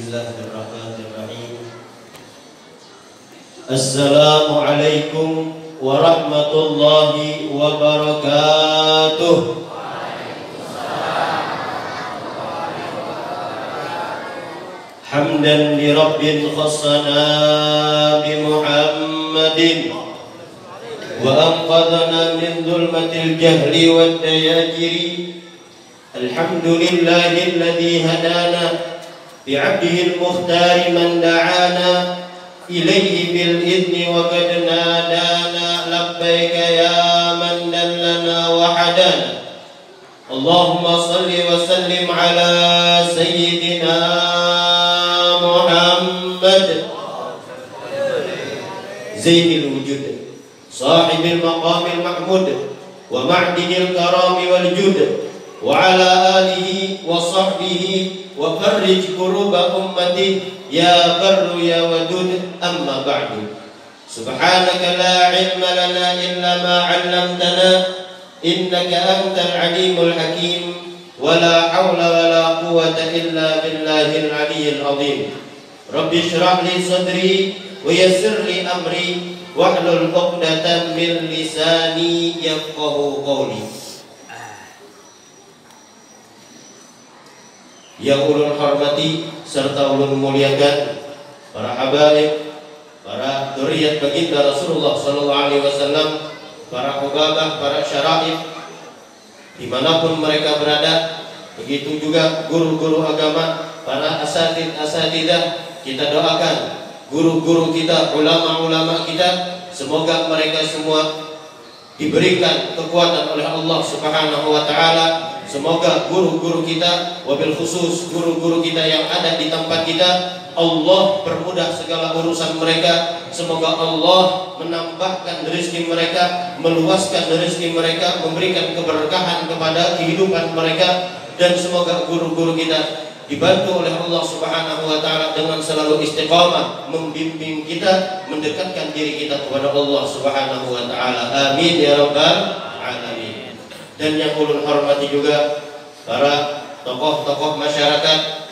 Bismillahirrahmanirrahim. Assalamualaikum warahmatullahi wabarakatuh. Hamdan li Rabbin khassana bi Muhammadin wa anqadhana min dhulmatil jahli wad dayajiri. Alhamdulillahi alladhi hadana bi'abdihi al-mukhtar man da'ana ilayhi bil idni wa qad nadana labbaika ya man dallana wa hadana. Allahumma salli wa sallim ala sayyidina Muhammad zainil wujud sahibil maqamil mahmud wa ma'dinil karami wal jud wa ala alihi wa sahbihi wa farrij kuruba ummati ya barru ya wadud. Amma ba'du. Subhanaka la ilma lana illa ma 'allamtana innaka antal alimul hakim wa la hawla wa la quwwata illa billahil aliyyil azim. Rabbi shrah li sadri wa yassir li amri wahlul 'uqdatam min lisani yafqahu qawli. Yang ulun hormati serta ulun muliakan para habaib, para dzurriyyat baginda Rasulullah sallallahu alaihi wasallam, para hubabah, para syaraif dimanapun mereka berada, begitu juga guru-guru agama, para asatidah. Kita doakan guru-guru kita, ulama-ulama kita, semoga mereka semua diberikan kekuatan oleh Allah Subhanahu wa taala. Semoga guru-guru kita, wabil khusus guru-guru kita yang ada di tempat kita, Allah permudah segala urusan mereka. Semoga Allah menambahkan rezeki mereka, meluaskan rezeki mereka, memberikan keberkahan kepada kehidupan mereka. Dan semoga guru-guru kita dibantu oleh Allah Subhanahu wa taala dengan selalu istiqamah membimbing kita, mendekatkan diri kita kepada Allah Subhanahu wa taala. Amin ya rabbal alamin. Dan yang ulun hormati juga para tokoh-tokoh masyarakat,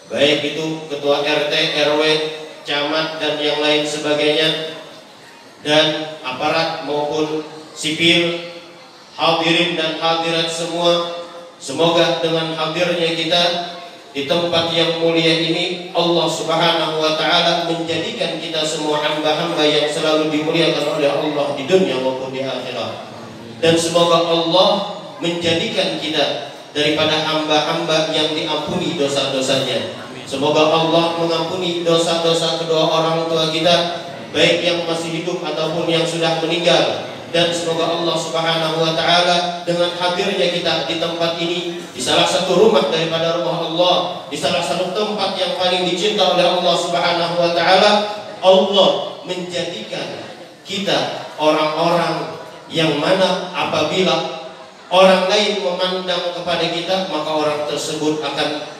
baik itu ketua RT, RW, camat dan yang lain sebagainya, dan aparat maupun sipil, hadirin dan hadirat semua. Semoga dengan hadirnya kita di tempat yang mulia ini, Allah Subhanahu wa taala menjadikan kita semua hamba-hamba yang selalu dimuliakan oleh Allah di dunia maupun di akhirat. Dan semoga Allah menjadikan kita daripada hamba-hamba yang diampuni dosa-dosanya. Semoga Allah mengampuni dosa-dosa kedua orang tua kita, baik yang masih hidup ataupun yang sudah meninggal. Dan semoga Allah Subhanahu wa taala dengan hadirnya kita di tempat ini, di salah satu rumah daripada rumah Allah, di salah satu tempat yang paling dicinta oleh Allah Subhanahu wa taala, Allah menjadikan kita orang-orang yang mana apabila orang lain memandang kepada kita, maka orang tersebut akan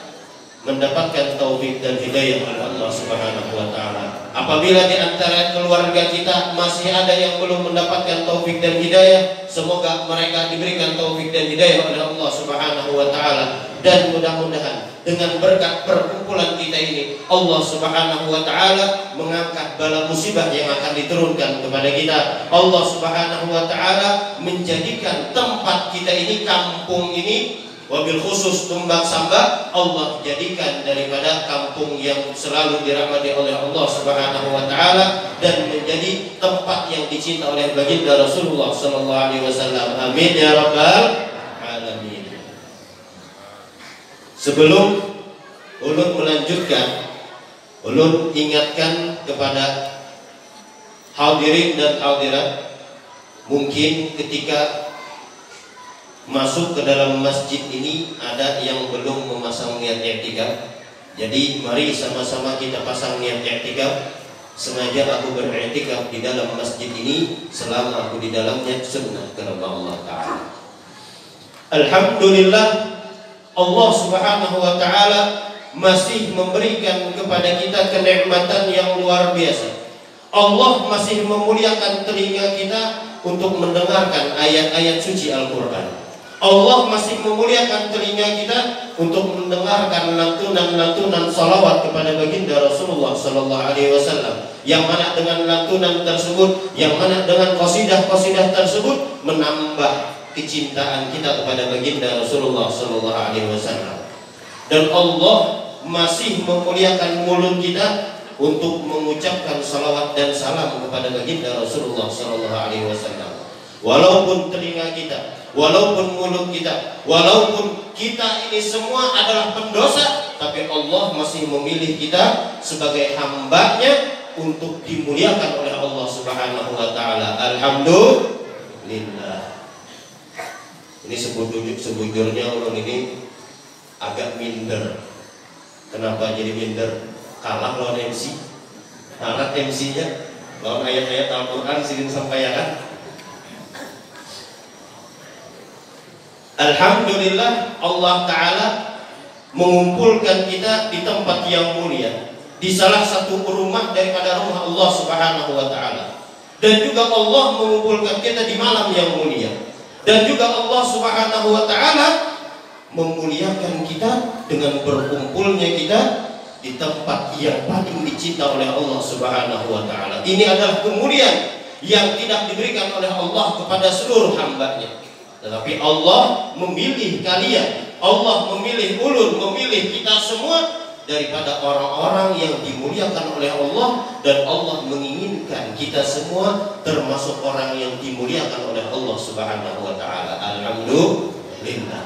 mendapatkan taufik dan hidayah oleh Allah Subhanahu wa taala. Apabila di antara keluarga kita masih ada yang belum mendapatkan taufik dan hidayah, semoga mereka diberikan taufik dan hidayah oleh Allah Subhanahu wa taala. Dan mudah-mudahan dengan berkat perkumpulan kita ini, Allah Subhanahu wa taala mengangkat bala musibah yang akan diturunkan kepada kita. Allah Subhanahu wa taala menjadikan tempat kita ini, kampung ini, wabil khusus Tumbak Samba, Allah jadikan daripada kampung yang selalu dirahmati oleh Allah Subhanahu wa taala dan menjadi tempat yang dicinta oleh baginda Rasulullah sallallahu alaihi wasallam. Amin ya rabbal alamin. Sebelum ulun melanjutkan, ulun ingatkan kepada hadirin dan hadirat, mungkin ketika masuk ke dalam masjid ini ada yang belum memasang niat i'tikaf. Jadi mari sama-sama kita pasang niat i'tikaf. Sengaja aku beriktikaf di dalam masjid ini selama aku di dalamnya sunnah karena Allah taala. Alhamdulillah, Allah Subhanahu wa taala masih memberikan kepada kita kenikmatan yang luar biasa. Allah masih memuliakan telinga kita untuk mendengarkan ayat-ayat suci Al-Qur'an. Allah masih memuliakan telinga kita untuk mendengarkan lantunan-lantunan salawat kepada baginda Rasulullah Sallallahu Alaihi Wasallam. Yang mana dengan lantunan tersebut, yang mana dengan qasidah-qasidah tersebut menambah kecintaan kita kepada baginda Rasulullah Sallallahu Alaihi Wasallam. Dan Allah masih memuliakan mulut kita untuk mengucapkan salawat dan salam kepada baginda Rasulullah Sallallahu Alaihi Wasallam. Walaupun telinga kita, walaupun mulut kita, walaupun kita ini semua adalah pendosa, tapi Allah masih memilih kita sebagai hambanya untuk dimuliakan oleh Allah Subhanahu wa Ta'ala. Alhamdulillah. Ini sebujurnya orang ini agak minder. Kenapa jadi minder? Kalah lawan MC, kalah MC-nya lawan ayat-ayat Al-Quran sering sampaikan. Alhamdulillah, Allah Ta'ala mengumpulkan kita di tempat yang mulia, di salah satu rumah daripada rumah Allah Subhanahu wa Ta'ala. Dan juga Allah mengumpulkan kita di malam yang mulia. Dan juga Allah Subhanahu wa Ta'ala memuliakan kita dengan berkumpulnya kita di tempat yang paling dicinta oleh Allah Subhanahu wa Ta'ala. Ini adalah kemuliaan yang tidak diberikan oleh Allah kepada seluruh hambanya. Tetapi Allah memilih kalian, Allah memilih ulun, memilih kita semua daripada orang-orang yang dimuliakan oleh Allah. Dan Allah menginginkan kita semua termasuk orang yang dimuliakan oleh Allah Subhanahu wa Ta'ala. Alhamdulillah.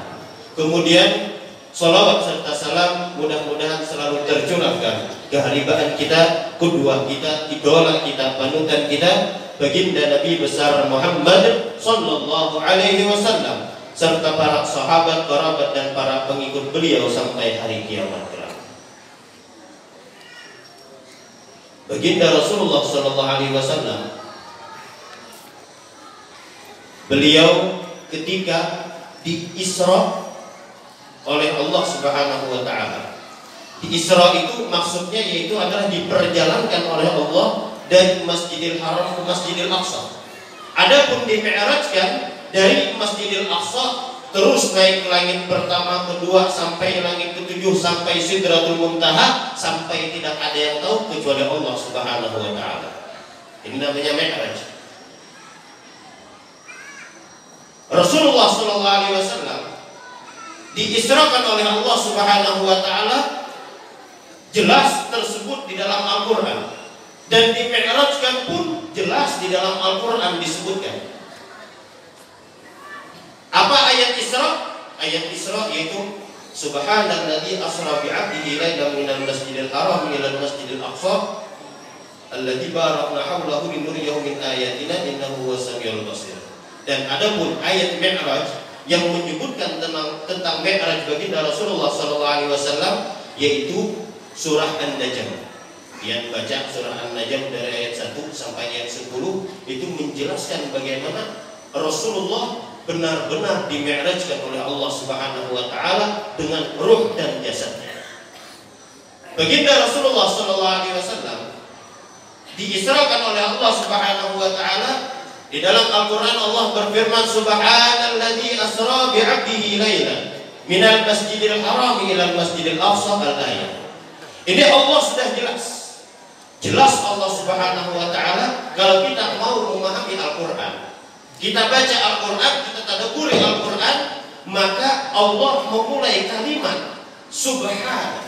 Kemudian salawat serta salam mudah-mudahan selalu tercurahkan keharibaan kita, qudwah kita, idola kita, panutan kita, baginda Nabi besar Muhammad Sallallahu Alaihi Wasallam, serta para sahabat, kerabat dan para pengikut beliau sampai hari kiamat kelak. Baginda Rasulullah Sallallahu Alaihi Wasallam, beliau ketika di Isra oleh Allah Subhanahu wa Ta'ala. Di Isra itu maksudnya yaitu adalah diperjalankan oleh Allah dari Masjidil Haram ke Masjidil Aqsa. Adapun di-mi'rajkan dari Masjidil Aqsa terus naik ke langit pertama, kedua sampai langit ketujuh, sampai Sidratul Muntaha, sampai tidak ada yang tahu kecuali Allah Subhanahu wa Ta'ala. Ini namanya mi'raj. Rasulullah sallallahu alaihi wasallam diisrakan oleh Allah Subhanahu wa Ta'ala, jelas tersebut di dalam Al-Quran. Dan di-mi'rajkan pun jelas di dalam Al-Quran disebutkan. Apa ayat Isra? Ayat Isra yaitu Subhanalladzi asra bi'abdihi lailan minal masjidil haram ilal masjidil aqsa alladzi barakna haulahu linuriyahu min ayatina innahu huwas samiul basir. Dan adapun ayat Mi'raj yang menyebutkan tentang Mi'raj baginda Rasulullah SAW yaitu surah An-Najm. Yang baca surah An-Najm dari ayat 1 sampai ayat 10 itu menjelaskan bagaimana Rasulullah benar-benar di-mi'rajkan oleh Allah Subhanahu wa Ta'ala dengan ruh dan jasadnya. Baginda Rasulullah SAW diisrakan oleh Allah Subhanahu wa Ta'ala. Di dalam Al-Quran Allah berfirman, Subhanalladzi asra bi'abdihi lailan minal masjidil haram ilal masjidil aqsa al-ayat. Ini Allah sudah jelas Allah Subhanahu wa Ta'ala. Kalau kita mau memahami Al-Quran, kita baca Al-Quran, kita tadabburi Al-Quran, maka Allah memulai kalimat Subhan.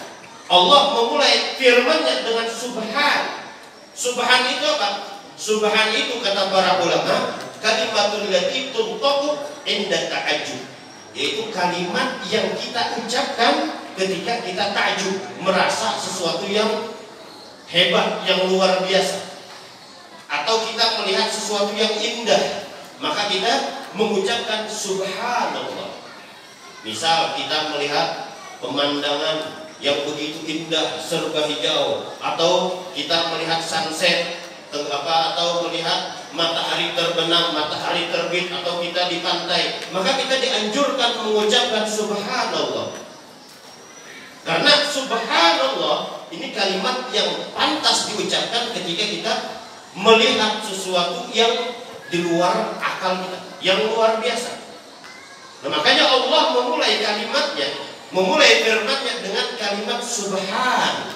Allah memulai firman-Nya dengan Subhan. Subhan itu apa? Subhan itu kata para ulama, kalimatul lati tuntaku inda ta'ajjub, yaitu kalimat yang kita ucapkan ketika kita takjub, merasa sesuatu yang hebat, yang luar biasa, atau kita melihat sesuatu yang indah, maka kita mengucapkan subhanallah. Misal kita melihat pemandangan yang begitu indah, serba hijau, atau kita melihat sunset atau melihat matahari terbenam, matahari terbit, atau kita di pantai, maka kita dianjurkan mengucapkan subhanallah. Karena subhanallah ini kalimat yang pantas diucapkan ketika kita melihat sesuatu yang di luar akal kita, yang luar biasa. Nah, makanya Allah memulai kalimatnya memulai firman-Nya dengan kalimat subhan.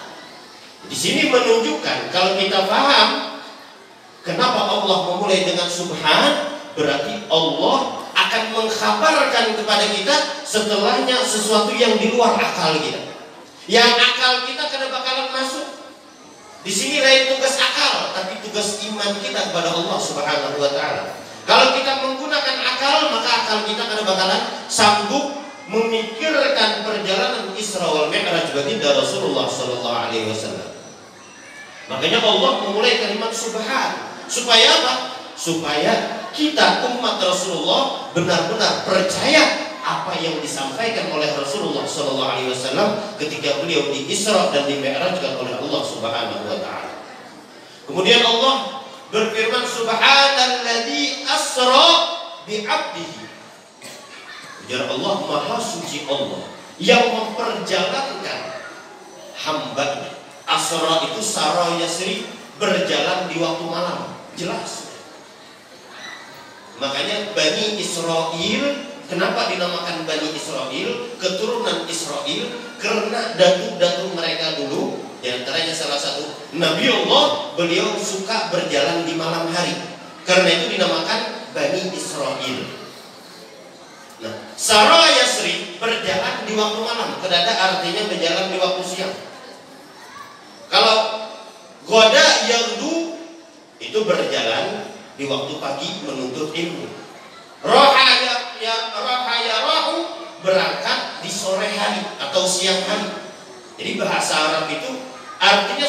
Di sini menunjukkan kalau kita paham kenapa Allah memulai dengan subhan, berarti Allah akan mengkhabarkan kepada kita setelahnya sesuatu yang di luar akal kita. Yang akal kita kada bakalan masuk. Di sini lain tugas akal, tapi tugas iman kita kepada Allah Subhanahu wa taala. Kalau kita menggunakan akal, maka akal kita kada bakalan sanggup memikirkan perjalanan Isra wal Mi'raj baginda Rasulullah sallallahu alaihi wasallam. Makanya Allah memulai kalimat subhan. Supaya apa? Supaya kita umat Rasulullah benar-benar percaya apa yang disampaikan oleh Rasulullah sallallahu alaihi wasallam ketika beliau di Isra dan di Mi'rajkan oleh Allah Subhanahu wa taala. Kemudian Allah berfirman subhanalladzi asra bi 'abdihi. Ujar Allah, Maha suci Allah yang memperjalankan hamba-Nya. Asra itu sara yasri, berjalan di waktu malam. Jelas. Makanya Bani Israel, kenapa dinamakan Bani Israel, keturunan Israel? Karena datuk-datuk mereka dulu, di antaranya salah satu Nabi Allah, beliau suka berjalan di malam hari. Karena itu dinamakan Bani Israel. Nah, Sara Yasri berjalan di waktu malam, kedada artinya berjalan di waktu siang. Kalau Goda Yardu itu berjalan di waktu pagi menuntut ilmu. Rahu berangkat di sore hari atau siang hari. Jadi bahasa Arab itu artinya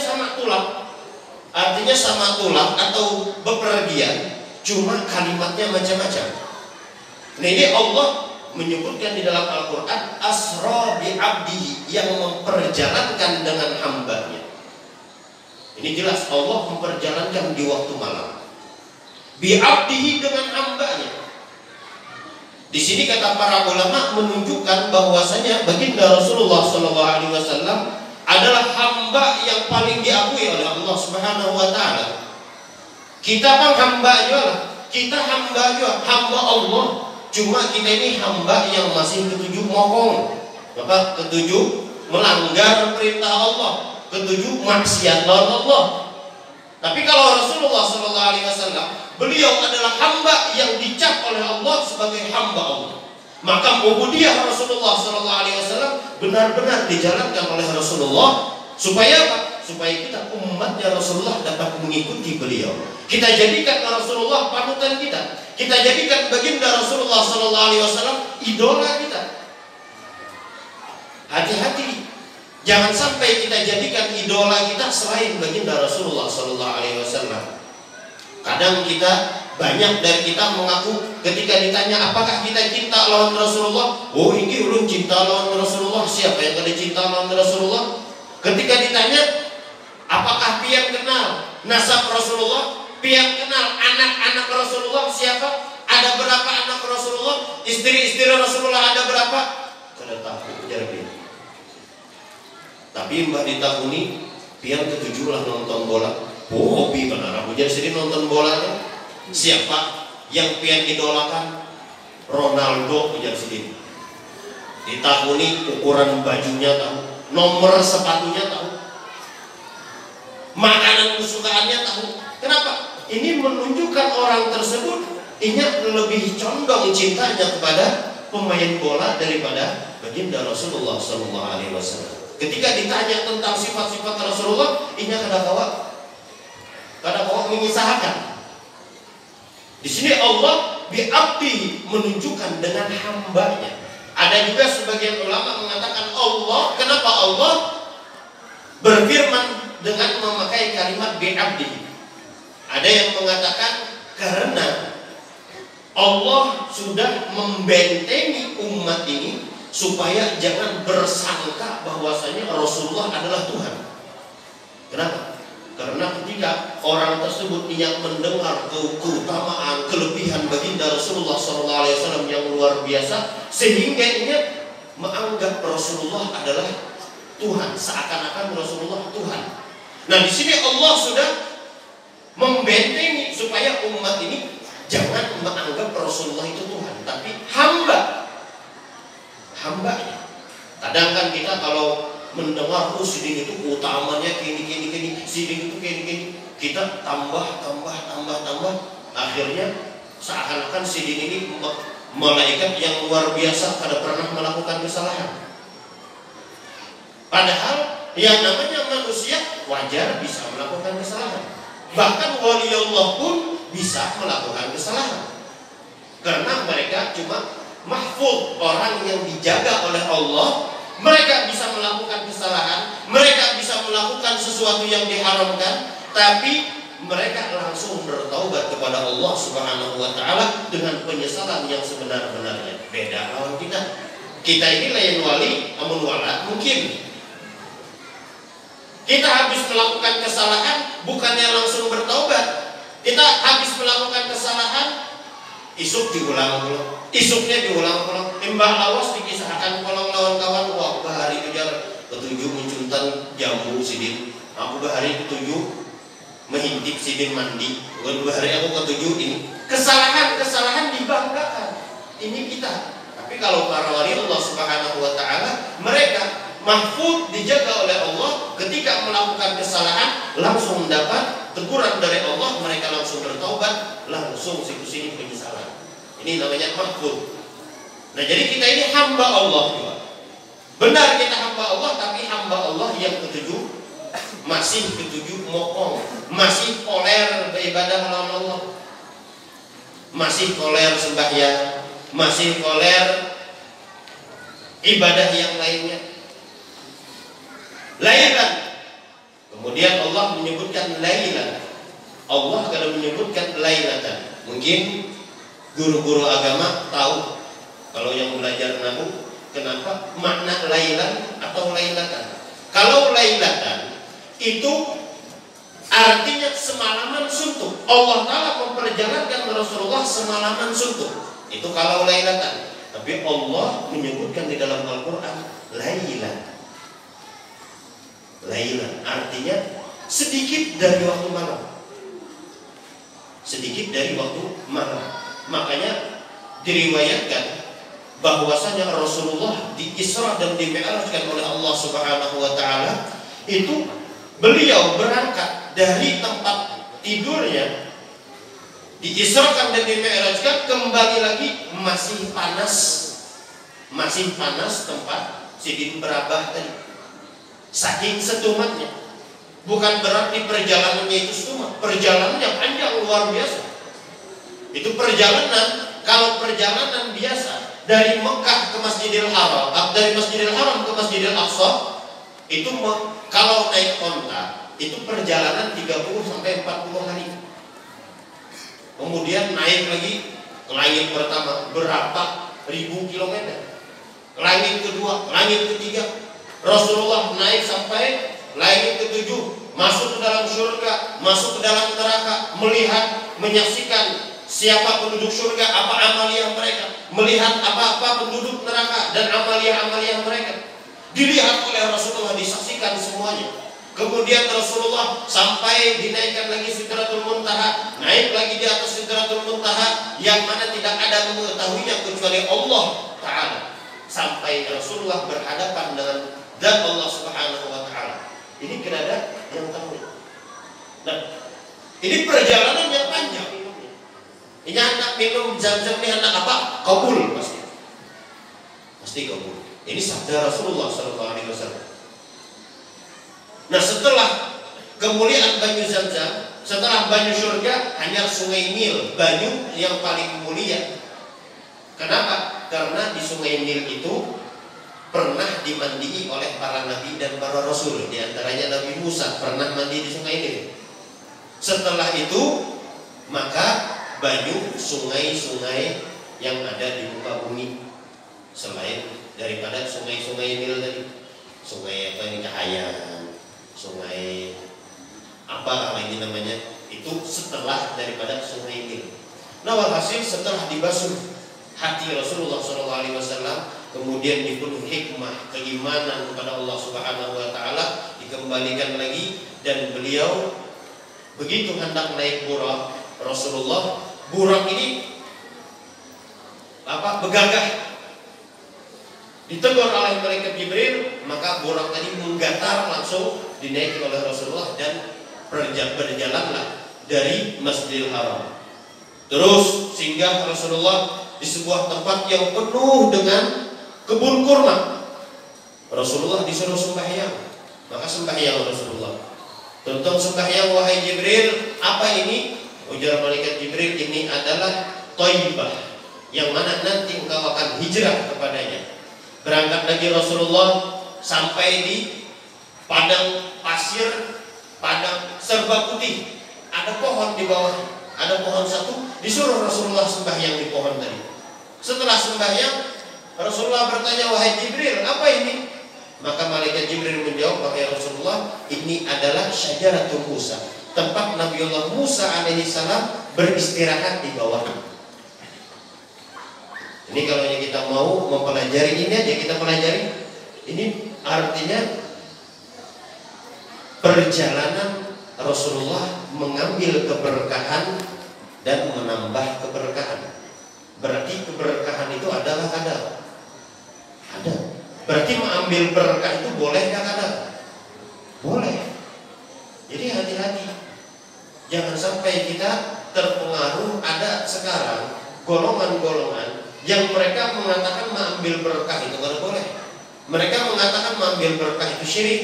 sama tulang atau bepergian, cuma kalimatnya macam-macam. Nah, ini Allah menyebutkan di dalam Al-Quran asra bi 'abdihi, yang memperjalankan dengan hambanya. Ini jelas Allah memperjalankan di waktu malam. Bi 'abdihi, dengan hambanya. Di sini kata para ulama menunjukkan bahwasanya baginda Rasulullah SAW adalah hamba yang paling diakui oleh Allah Subhanahu wa taala. Kita kan hamba juga, kita hamba juga, hamba Allah. Cuma kita ini hamba yang masih ketujuh mokong, ketujuh melanggar perintah Allah, ketujuh maksiat lawan Allah. Tapi kalau Rasulullah SAW, beliau adalah hamba yang dicap oleh Allah sebagai hamba Allah. Maka ubudiyah Rasulullah SAW benar-benar dijalankan oleh Rasulullah. Supaya apa? Supaya kita umatnya Rasulullah dapat mengikuti beliau. Kita jadikan Rasulullah panutan kita. Kita jadikan baginda Rasulullah SAW idola kita. Hati-hati, jangan sampai kita jadikan idola kita selain baginda Rasulullah SAW. Kadang banyak dari kita mengaku ketika ditanya apakah kita cinta lawan Rasulullah, oh ini ulun cinta lawan Rasulullah. Siapa yang kada cinta lawan Rasulullah? Ketika ditanya apakah pian kenal nasab Rasulullah, pian kenal anak-anak Rasulullah siapa, ada berapa anak Rasulullah, istri-istri Rasulullah ada berapa, kada tahu ujar dia. Tapi mbak ditakuni pian ketujuh lah nonton bola. Oh, hobi benar aku jadi sini nonton bola kan? Siapa yang pian idolakan? Ronaldo ujar sini. Ditakuni ukuran bajunya tahu, nomor sepatunya tahu, makanan kesukaannya tahu. Kenapa? Ini menunjukkan orang tersebut ini lebih condong cintanya kepada pemain bola daripada baginda Rasulullah SAW. Ketika ditanya tentang sifat-sifat Rasulullah, ini kada bawa mengisahkan. Di sini Allah bi'abdihi menunjukkan dengan hambanya. Ada juga sebagian ulama mengatakan Allah, kenapa Allah berfirman dengan memakai kalimat bi'abdihi? Ada yang mengatakan karena Allah sudah membentengi umat ini supaya jangan bersangka bahwasanya Rasulullah adalah Tuhan. Kenapa? Karena ketika orang tersebut yang mendengar keutamaan, kelebihan baginda Rasulullah SAW yang luar biasa, sehingga ia menganggap Rasulullah adalah Tuhan, seakan-akan Rasulullah Tuhan. Nah, di sini Allah sudah membentengi supaya umat ini jangan menganggap Rasulullah itu Tuhan, tapi hambanya. Kadang kan kita kalau mendengar sidin itu utamanya gini, sidin itu gini, kita tambah, akhirnya seakan-akan sidin ini malaikat yang luar biasa pada pernah melakukan kesalahan. Padahal yang namanya manusia wajar bisa melakukan kesalahan. Bahkan wali Allah pun bisa melakukan kesalahan, karena mereka cuma mahfuz, orang yang dijaga oleh Allah. Mereka bisa melakukan kesalahan, mereka bisa melakukan sesuatu yang diharamkan, tapi mereka langsung bertaubat kepada Allah Subhanahu wa taala dengan penyesalan yang sebenar-benarnya. Beda lawan kita. Kita ini lain wali, amun wala mungkin. Kita habis melakukan kesalahan bukannya langsung bertaubat. Kita habis melakukan kesalahan, isuk diulang-ulang, isuknya diulang-ulang. Mbah lawas dikisahkan kolong lawan kawan, wah bahari kejar ketujuh munculkan jamu sidin. Aku bahari ketujuh mengintip sidin mandi. Bukan bahari aku ketujuh ini. Kesalahan dibanggakan. Ini kita. Tapi kalau para wali Allah Subhanahu wa taala, mereka mahfuz, dijaga oleh Allah. Ketika melakukan kesalahan langsung mendapat teguran dari Allah, mereka langsung bertaubat, langsung sini penyesalan. Ini namanya mahfuz. Nah, jadi kita ini hamba Allah juga. Benar kita hamba Allah, tapi hamba Allah yang ketujuh masih ketujuh mokong, masih koler beribadah lawan Allah, masih koler sembahyang, masih koler ibadah yang lainnya. Lailan. Kemudian Allah menyebutkan lailan. Allah kalau menyebutkan lailatan, mungkin guru-guru agama tahu. Kalau yang belajar nahu, kenapa makna lailan atau lailatan? Kalau lailatan itu artinya semalaman suntuk. Allah Ta'ala memperjalankan Rasulullah semalaman suntuk. Itu kalau lailatan. Tapi Allah menyebutkan di dalam Al-Quran lailan. Lailan artinya sedikit dari waktu malam. Sedikit dari waktu malam. Makanya diriwayatkan bahwasanya Rasulullah di Isra dan di Mi'rajkan oleh Allah Subhanahu wa taala, itu beliau berangkat dari tempat tidurnya, diisrakan dan di Mi'rajkan, kembali lagi masih panas tempat sidin berabah tadi, saking setumatnya. Bukan berarti perjalanannya itu setumat, perjalanannya panjang luar biasa. Itu perjalanan, kalau perjalanan biasa dari Mekah ke Masjidil Haram, dari Masjidil Haram ke Masjidil Aqsa, itu kalau naik onta itu perjalanan 30 sampai 40 hari. Kemudian naik lagi ke langit pertama berapa ribu kilometer, langit kedua, langit ketiga. Rasulullah naik sampai langit ketujuh, masuk ke dalam surga, masuk ke dalam neraka, melihat, menyaksikan siapa penduduk surga, apa amalia mereka, melihat apa-apa penduduk neraka dan amalia-amalia mereka, dilihat oleh Rasulullah, disaksikan semuanya. Kemudian Rasulullah sampai dinaikkan lagi Sidratul Muntaha, naik lagi di atas Sidratul Muntaha yang mana tidak ada mengetahuinya kecuali Allah Ta'ala, sampai Rasulullah berhadapan dengan zat Allah Subhanahu wa taala. Ini kerada yang tahu. Nah, ini perjalanan yang panjang. Ini anak minum zam-zam ini anak apa? Kabul pasti. Pasti kabul. Ini sabda Rasulullah SAW. Nah, setelah kemuliaan banyu Zam-Zam, setelah banyu surga hanya sungai Nil, banyu yang paling mulia. Kenapa? Karena di sungai Nil itu pernah dimandii oleh para nabi dan para rasul. Di antaranya Nabi Musa pernah mandi di sungai Nil. Setelah itu maka banyu sungai-sungai yang ada di muka bumi selain daripada sungai-sungai Nil tadi, sungai apa ini, Kahayan, sungai apa lagi namanya, itu setelah daripada sungai Nil. Nah, walhasil setelah dibasuh hati Rasulullah SAW, kemudian dipenuhi hikmah keimanan kepada Allah Subhanahu wa taala, dikembalikan lagi, dan beliau begitu hendak naik burak, Rasulullah, burak ini apa, begagah ditegur oleh malaikat Jibril, maka buraq tadi menggatar langsung dinaiki oleh Rasulullah dan berjalanlah dari Masjidil Haram. Terus singgah Rasulullah di sebuah tempat yang penuh dengan kebun kurma. Rasulullah disuruh sembahyang, maka sembahyang Rasulullah. Tentang sembahyang, wahai Jibril, apa ini? Ujar malaikat Jibril, ini adalah Thaibah, yang mana nanti engkau akan hijrah kepadanya. Berangkat lagi Rasulullah sampai di padang pasir, padang serba putih. Ada pohon di bawah, ada pohon satu. Disuruh Rasulullah sembahyang di pohon tadi. Setelah sembahyang, Rasulullah bertanya, wahai Jibril, apa ini? Maka malaikat Jibril menjawab, wahai Rasulullah, ini adalah Syajaratul Musa, tempat Nabiullah Musa alaihi salam beristirahat di bawahnya. Ini kalau kita mau mempelajari ini aja, kita pelajari. Ini artinya perjalanan Rasulullah mengambil keberkahan dan menambah keberkahan. Berarti keberkahan itu adalah ada. Berarti mengambil berkah itu boleh nggak ada? Boleh. Jadi hati-hati. Jangan sampai kita terpengaruh. Ada sekarang golongan-golongan yang mereka mengatakan mengambil berkah itu nggak boleh. Mereka mengatakan mengambil berkah itu syirik.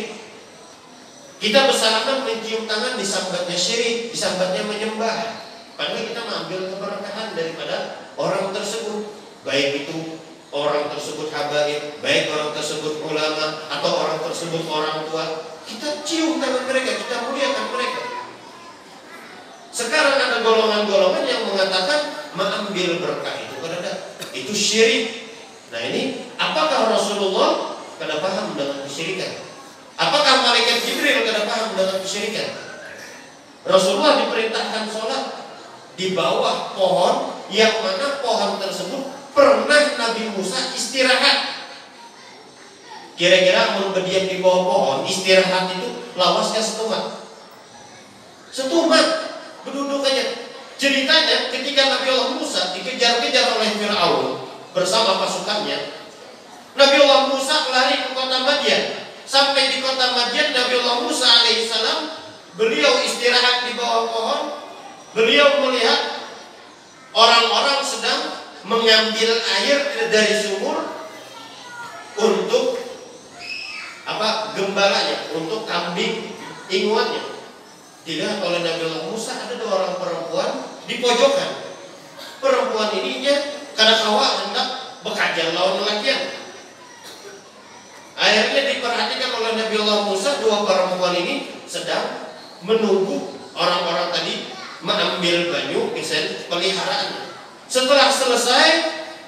Kita bersalaman mencium tangan disambatnya syirik, disambatnya menyembah. Padahal kita mengambil keberkahan daripada orang tersebut, baik itu orang tersebut habaib, baik orang tersebut ulama atau orang tersebut orang tua. Kita cium tangan mereka, kita muliakan mereka. Sekarang ada golongan-golongan yang mengatakan mengambil berkah itu syirik. Nah ini, apakah Rasulullah kada paham dengan kesyirikan? Apakah malaikat Jibril kada paham dengan kesyirikan? Rasulullah diperintahkan sholat di bawah pohon yang mana pohon tersebut pernah Nabi Musa istirahat. Kira-kira mau berdiam di bawah pohon istirahat itu lawaskah setumat? Setumat, berduduk aja. Ceritanya ketika Nabi Allah Musa dikejar-kejar oleh Fir'aun bersama pasukannya, Nabi Allah Musa lari ke kota Madian. Sampai di kota Madian, Nabi Allah Musa alaihissalam beliau istirahat di bawah pohon. Beliau melihat orang-orang sedang mengambil air dari sumur untuk gembalanya, untuk kambing inguannya. Dilihat oleh Nabi Allah Musa ada dua orang perempuan di pojokan. Perempuan ininya karena kawa hendak bekajar lawan lelakian. Akhirnya diperhatikan oleh Nabi Allah Musa, dua perempuan ini sedang menunggu orang-orang tadi mengambil banyu isen peliharaan. Setelah selesai,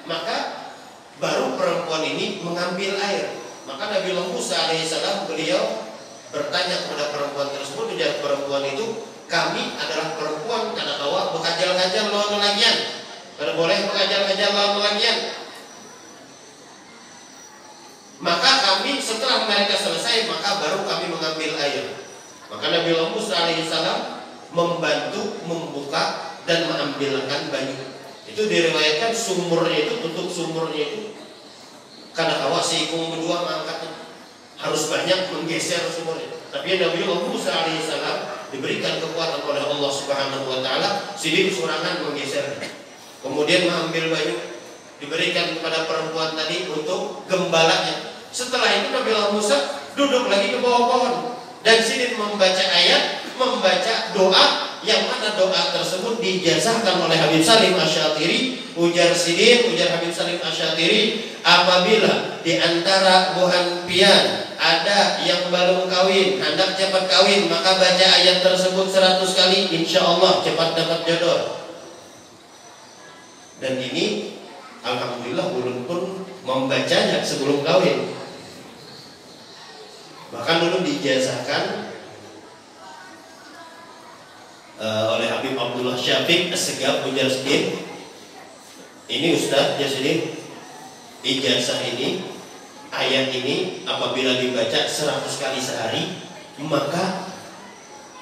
maka baru perempuan ini mengambil air. Maka Nabi Allah Musa alaihissalam beliau bertanya kepada perempuan tersebut, ujar perempuan itu, kami adalah perempuan karena kawa bekajal-kajal lawan lelakian. Kada boleh bekajal-kajal lawan lelakian. Maka kami setelah mereka selesai, maka baru kami mengambil air. Maka Nabi Allah Musa alaihissalam membantu membuka dan mengambilkan banyu. Itu diriwayatkan sumurnya itu, tutup sumurnya itu karena kawa seikung berdua mengangkatnya harus banyak menggeser sumurnya. Tapi Nabi Allah Musa alaihissalam diberikan kekuatan oleh Allah Subhanahu wa taala, sidik surangan menggeser. Kemudian mengambil banyu diberikan kepada perempuan tadi untuk gembalanya. Setelah itu Nabi Allah Musa duduk lagi ke bawah pohon dan sidin membaca ayat, membaca doa yang mana doa tersebut dijazahkan oleh Habib Salim Asy-Syatiri. Ujar sidin, ujar Habib Salim Asy-Syatiri, apabila di antara buhan pian ada yang belum kawin, hendak cepat kawin, maka baca ayat tersebut 100 kali, insya Allah cepat dapat jodoh. Dan ini alhamdulillah ulun pun membacanya sebelum kawin. Bahkan dulu dijazahkan oleh Habib Abdullah Syafiq As-Segaf ujar sedih. Ini Ustaz jadi ijazah ini, ayat ini apabila dibaca 100 kali sehari, maka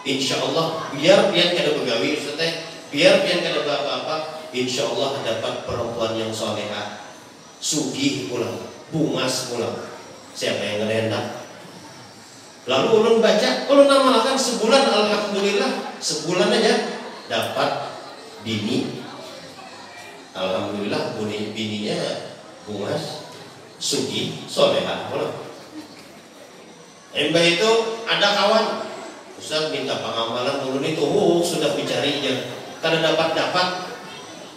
insya Allah biar pian kada begawi Ustaz, biar pian kada apa-apa, insya Allah dapat perempuan yang solehah, sugih pulang. bungas pulang. Siapa yang ngerendah? Lalu ulun baca, ulun amalkan sebulan, alhamdulillah sebulan aja dapat bini. Alhamdulillah bininya bungas, sugi, solehah. Embah itu ada kawan, Ustaz minta pengamalan ulun itu, sudah dicarinya, karena dapat.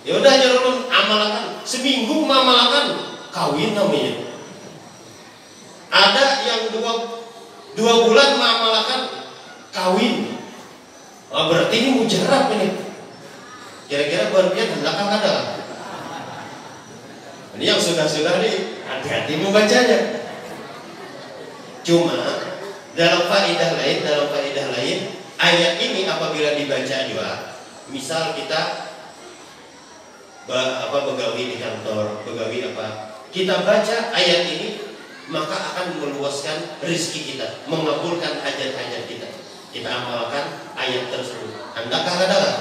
Ya udah aja ulun amalkan, seminggu mengamalkan kawin namanya. Ada yang dua bulan mengamalkan kawin. Berarti ini mujarab ini. Kira-kira berarti hendakkan ada. Ini yang sudah nih, hati-hati membacanya. Cuma dalam faedah lain, ayat ini apabila dibaca juga, misal kita begawi di kantor, kita baca ayat ini, maka akan meluaskan rezeki kita, mengabulkan hajat-hajat kita. Kita amalkan ayat tersebut. Andakah ada?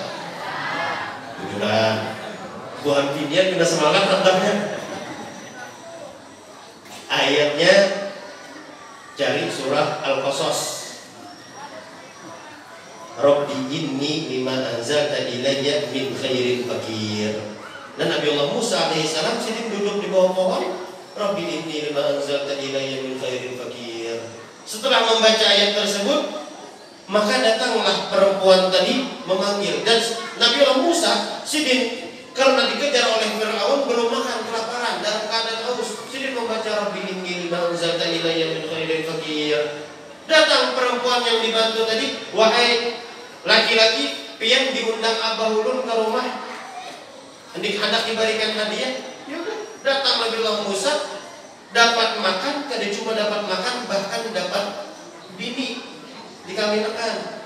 Tujuan bukan pinian, kita semangat tentangnya. Ayatnya cari surah Al-Qasas. Rabbi inni lima anzalta ilayya min khairin fakir. Dan Nabi Allah Musa alaihissalam sedang duduk di bawah pohon. Rabbi inni lima anzalta ilayya min khairin fakir. Setelah membaca ayat tersebut, maka datanglah perempuan tadi memanggil. Dan Nabi Allah Musa sidin karena dikejar oleh Fir'aun belum makan, kelaparan, dalam keadaan haus, sidin membaca Rabbi inni lima anzalta ilayya min khairin fakir. Datang perempuan yang dibantu tadi, wahai laki-laki, pian diundang abah ulun ke rumah, hendak diberikan hadiah. Yaudah, datang Nabi Allah Musa, dapat makan, kada cuma dapat makan, bahkan dapat bini dikawinkan.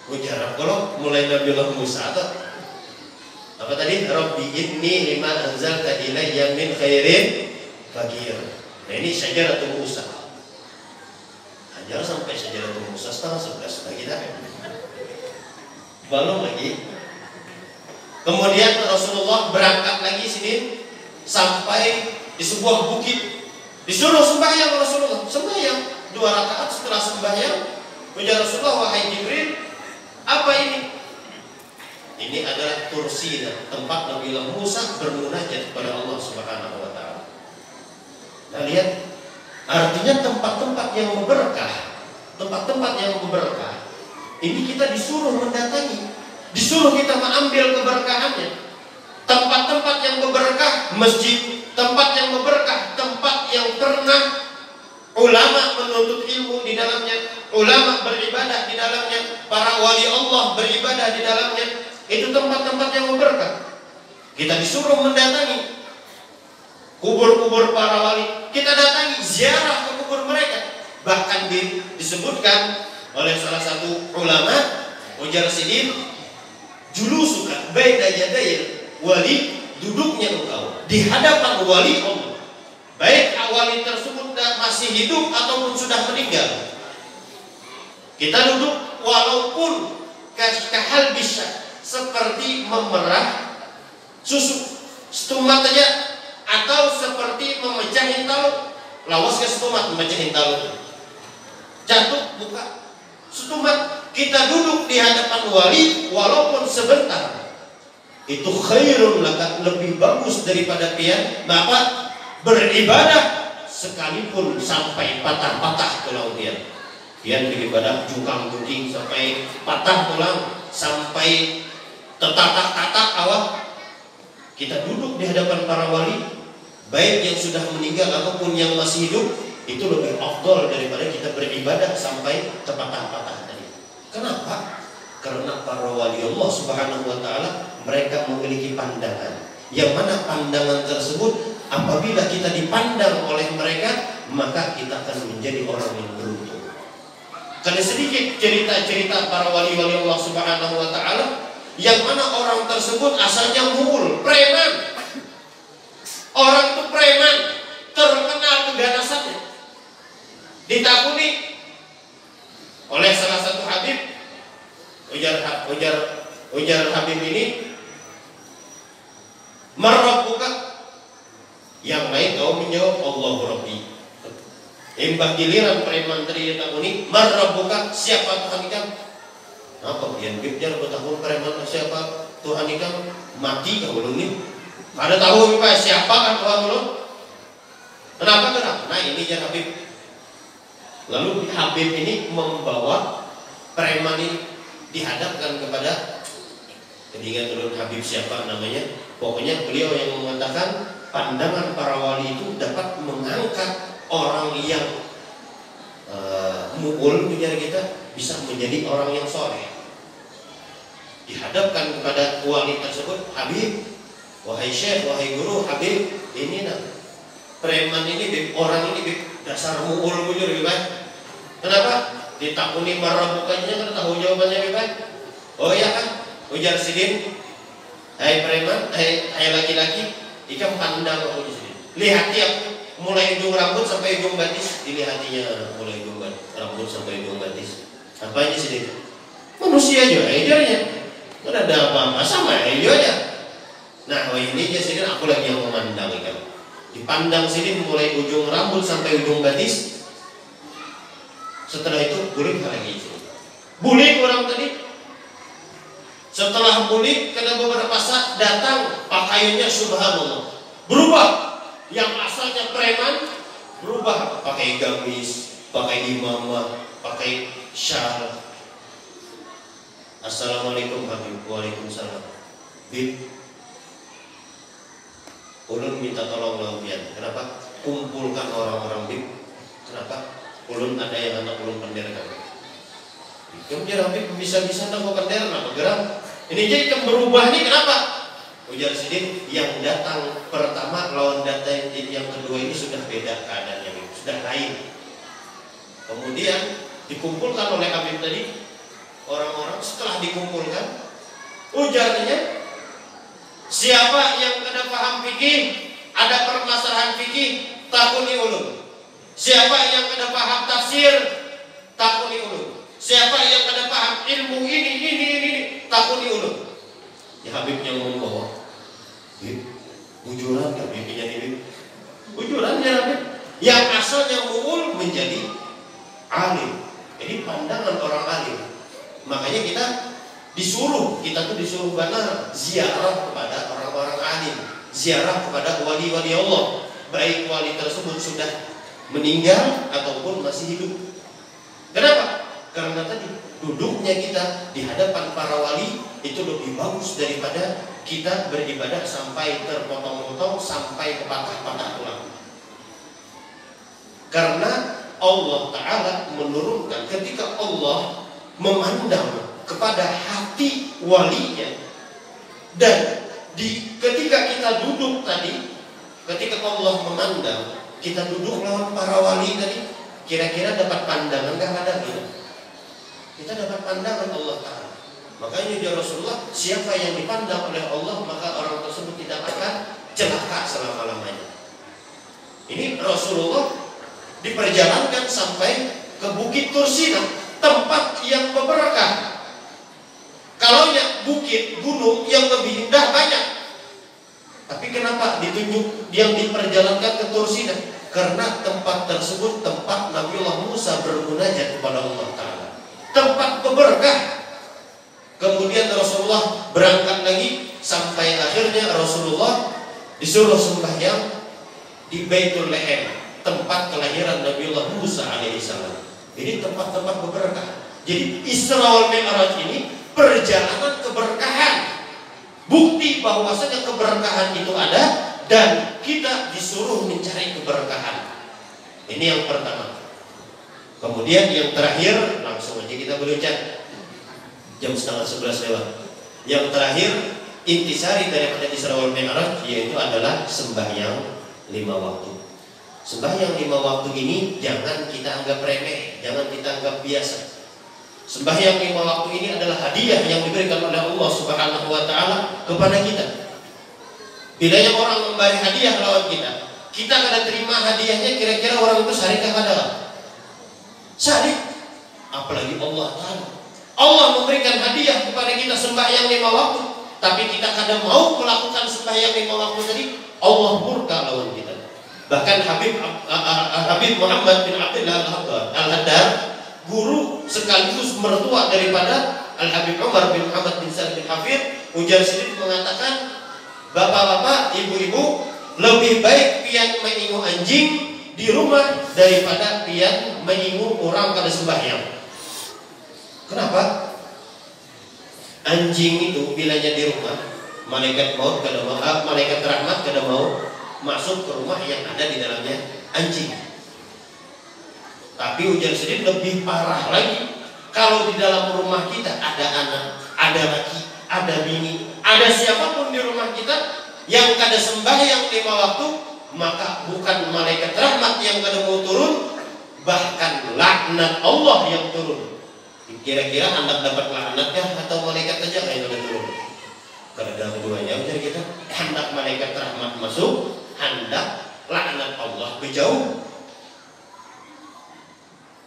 Ujar kalau mulai Nabi Allah Musa atau apa tadi? Rabbi inni lima anzalta ilayya min khairin fakir. Nah ini Syajaratul Musa. Ajar sampai Syajaratul Musa setengah 11 sudah kita. Belum lagi. Kemudian Rasulullah berangkat lagi sini sampai di sebuah bukit. Disuruh sembahyang Rasulullah. Sembahyang 2 rakaat. Setelah sembahyang, ujar Rasulullah, wahai Jibril, apa ini? Ini adalah kursi, tempat Nabi Allah Musa bermunajat kepada Allah Subhanahu wa taala. Nah, lihat, artinya tempat-tempat yang berberkah, ini kita disuruh mendatangi, disuruh kita mengambil keberkahannya. Tempat-tempat yang berberkah, masjid, tempat yang berberkah, tempat yang pernah ulama menuntut ilmu di dalamnya, ulama beribadah di dalamnya, para wali Allah beribadah di dalamnya. Itu tempat-tempat yang berberkah. Kita disuruh mendatangi kubur-kubur para wali. Kita datangi, ziarah ke kubur mereka. Bahkan disebutkan oleh salah satu ulama, ujar sidin, julusuka baina yadayil wali, duduknya engkau di hadapan wali Allah, baik wali tersebut masih hidup ataupun sudah meninggal. Kita duduk walaupun kahal bisa, seperti memerah susu stumat aja, atau seperti memecahin talut. Lawas ke stumat memecahin talut, jatuh buka stumat. Kita duduk di hadapan wali walaupun sebentar, itu khairun laka, lebih bagus daripada pian bapak beribadah sekalipun sampai patah-patah tulang pian beribadah jungkang-jungking sampai patah tulang, sampai tertatak-tatak awak. Kita duduk di hadapan para wali, baik yang sudah meninggal ataupun yang masih hidup, itu lebih afdal daripada kita beribadah sampai terpatah-patah tadi. Kenapa? Karena para wali Allah Subhanahu wa taala, mereka memiliki pandangan, yang mana pandangan tersebut apabila kita dipandang oleh mereka, maka kita akan menjadi orang yang beruntung. Karena sedikit cerita-cerita para wali-wali Allah Subhanahu wa taala, yang mana orang tersebut asalnya mul, preman. Orang itu preman, terkenal keganasannya, ditakuni oleh salah satu habib. Ujar habib ini, marabbuka, yang Allahu Rabbi. Embah giliran preman tadi takuni, "Man rabbuka?" Siapa Tuhan kamu? Apa yang biar bertahun preman siapa Tuhan kamu? Mati kau belum nih. Ada tahu Pak siapa kan Tuhan belum? Kenapa? Nah ini ya Habib. Lalu Habib ini membawa preman ini dihadapkan kepada ketiga turun Habib siapa namanya. Pokoknya beliau yang mengatakan pandangan para wali itu dapat mengangkat orang yang mu'ul biar kita bisa menjadi orang yang soleh. Dihadapkan kepada wali tersebut, Habib, wahai syekh, wahai guru, Habib, ini nah preman ini bib, orang ini bib, dasar mu'ul bujur bibay. Kenapa? Ditakuni marah bukannya kan tahu jawabannya bibay. Oh iya kan, ujar sidin, hai preman, hai laki-laki, ikam pandang aku di sini. Lihat ya, mulai ujung rambut sampai ujung batis, dilihatinya mulai ujung rambut sampai ujung batis. Apa aja sidin? Manusia aja ajarnya. Kan ada apa-apa sama aja. Nah, ini aja sidin aku lagi yang memandang ikan. Dipandang sidin mulai ujung rambut sampai ujung batis. Setelah itu bulik lagi. Bulik orang tadi. Setelah bulik kena beberapa saat datang pakaiannya subhanallah berubah. Yang asalnya preman berubah pakai gamis, pakai imamah, pakai syal. Assalamualaikum Habib. Waalaikumsalam. Bib, ulun minta tolong lawian. Kenapa? Kumpulkan orang-orang Bib. Kenapa? Ulun ada yang anak ulun penderkan. Kemudian Habib bisa-bisa nak mau pender, nak bergerak. Ini jadi yang berubah nih kenapa? Ujar sidin yang datang pertama lawan datang yang kedua ini sudah beda keadaannya, Bib. Sudah lain. Kemudian dikumpulkan oleh Habib tadi. Orang-orang setelah dikumpulkan, ujarnya siapa yang kena paham fikih, ada permasalahan fikih, takuni ulun. Siapa yang kena paham tafsir, takuni ulun. Siapa yang kena paham ilmu ini, takuni ulun. Ya Habib yang membawa. Bib, bujuran kan Bibnya ini. Bujuran ya Habib. Yang asalnya mu'ul menjadi alim. Jadi pandangan orang alim. Makanya kita tuh disuruh benar ziarah kepada orang-orang alim, ziarah kepada wali-wali Allah, baik wali tersebut sudah meninggal ataupun masih hidup. Kenapa? Karena tadi duduknya kita di hadapan para wali itu lebih bagus daripada kita beribadah sampai terpotong-potong, sampai patah-patah tulang. Karena Allah Ta'ala menurunkan ketika Allah memandang kepada hati walinya, dan ketika kita duduk tadi, ketika Allah memandang kita duduk lawan para wali tadi, kira-kira dapat pandangan nggak ada gitu? Kita dapat pandangan Allah Ta'ala. Makanya ya Rasulullah, siapa yang dipandang oleh Allah maka orang tersebut tidak akan celaka selama-lamanya. Ini Rasulullah diperjalankan sampai ke Bukit Tursina, tempat yang berberkah. Kalau bukit gunung yang lebih indah banyak. Tapi kenapa ditunjuk yang diperjalankan ke Tursina? Karena tempat tersebut tempat Nabiullah Musa bermunajat kepada Allah Ta'ala. Tempat berberkah. Kemudian Rasulullah berangkat lagi sampai akhirnya Rasulullah disuruh sembahyang di Baitul Lahem, tempat kelahiran Nabiullah Musa alaihissalam. Ini tempat-tempat berberkah. Jadi Isra wal Mi'raj ini perjalanan keberkahan. Bukti bahwasanya keberkahan itu ada dan kita disuruh mencari keberkahan. Ini yang pertama. Kemudian yang terakhir, langsung aja kita berucap. Jam 10:30 lewat. Yang terakhir, intisari daripada Isra wal Mi'raj yaitu adalah sembahyang 5 waktu. Sembahyang 5 waktu ini jangan kita anggap remeh, jangan kita anggap biasa. Sembahyang 5 waktu ini adalah hadiah yang diberikan oleh Allah Subhanahu wa Ta'ala kepada kita. Bila yang orang memberi hadiah lawan kita akan terima hadiahnya, kira-kira orang itu syari kepada syari. Apalagi Allah Ta'ala. Allah memberikan hadiah kepada kita sembahyang 5 waktu, tapi kita kadang mau melakukan sembahyang 5 waktu tadi, Allah murka lawan kita. Bahkan Habib Muhammad bin Abdullah Al-Haddad, guru sekaligus mertua daripada Al-Habib Umar bin Muhammad bin Salim bin Hafid, ujar sendiri mengatakan, bapak-bapak, ibu-ibu, lebih baik pian mengingu anjing di rumah daripada pian mengingu orang kada sembahyang. Kenapa? Anjing itu bilanya di rumah, malaikat maut kada mau, malaikat rahmat kada mau masuk ke rumah yang ada di dalamnya anjing. Tapi ujar sendiri lebih parah lagi, kalau di dalam rumah kita ada anak, ada laki, ada bini, ada siapapun di rumah kita yang kada sembahyang 5 waktu, maka bukan malaikat rahmat yang kada mau turun, bahkan laknat Allah yang turun. Kira-kira hendak dapat laknatkah atau malaikat saja yang kada turun? Karena keduanya ujar kita, hendak malaikat rahmat masuk, hendak laknat Allah berjauh.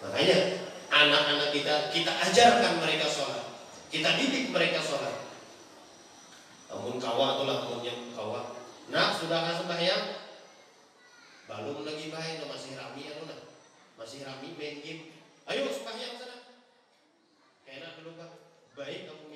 Makanya anak-anak kita ajarkan mereka sholat, kita didik mereka sholat. Namun kawa itulah yang kawa. Nak sudah nggak sembahyang? Belum lagi baik, masih rami anu nak, masih rami main game. Ayo sembahyang sana. Enak dulu pak, baik kamu